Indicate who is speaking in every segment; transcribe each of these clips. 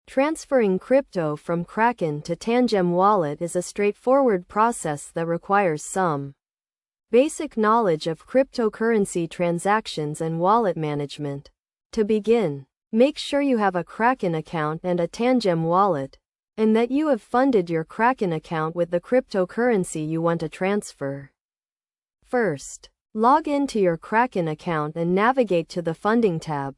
Speaker 1: Transferring crypto from Kraken to Tangem wallet is a straightforward process that requires some basic knowledge of cryptocurrency transactions and wallet management. To begin, make sure you have a Kraken account and a Tangem wallet, and that you have funded your Kraken account with the cryptocurrency you want to transfer. First, log into your Kraken account and navigate to the Funding tab,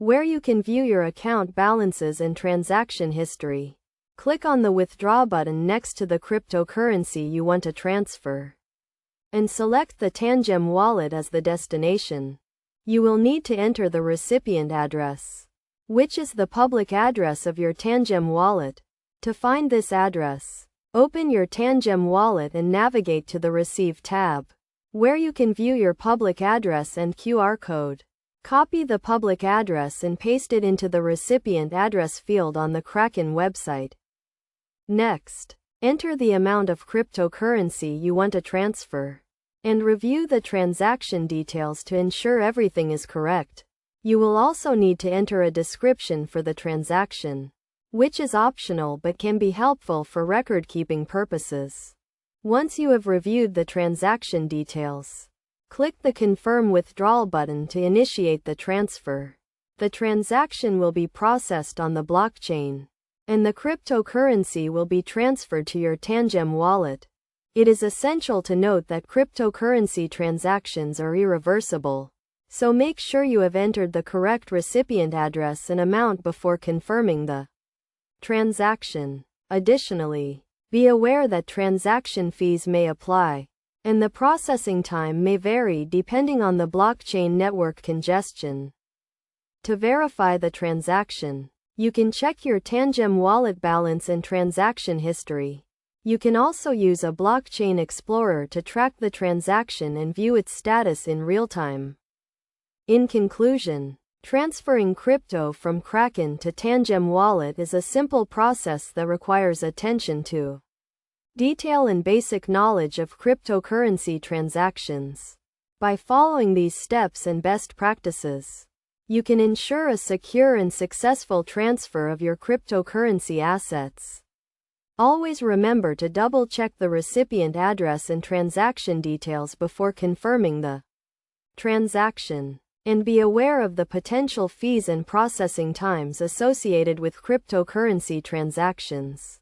Speaker 1: where you can view your account balances and transaction history. Click on the Withdraw button next to the cryptocurrency you want to transfer, and select the Tangem wallet as the destination. You will need to enter the recipient address, which is the public address of your Tangem wallet. To find this address, open your Tangem wallet and navigate to the Receive tab, where you can view your public address and QR code. Copy the public address and paste it into the recipient address field on the Kraken website. Next, enter the amount of cryptocurrency you want to transfer, and review the transaction details to ensure everything is correct. You will also need to enter a description for the transaction, which is optional but can be helpful for record-keeping purposes. Once you have reviewed the transaction details, click the Confirm Withdrawal button to initiate the transfer. The transaction will be processed on the blockchain, and the cryptocurrency will be transferred to your Tangem wallet. It is essential to note that cryptocurrency transactions are irreversible, so make sure you have entered the correct recipient address and amount before confirming the transaction. Additionally, be aware that transaction fees may apply, and the processing time may vary depending on the blockchain network congestion. To verify the transaction, you can check your Tangem wallet balance and transaction history. You can also use a blockchain explorer to track the transaction and view its status in real time. In conclusion, transferring crypto from Kraken to Tangem wallet is a simple process that requires attention to detail and basic knowledge of cryptocurrency transactions. By following these steps and best practices, you can ensure a secure and successful transfer of your cryptocurrency assets. Always remember to double-check the recipient address and transaction details before confirming the transaction, and be aware of the potential fees and processing times associated with cryptocurrency transactions.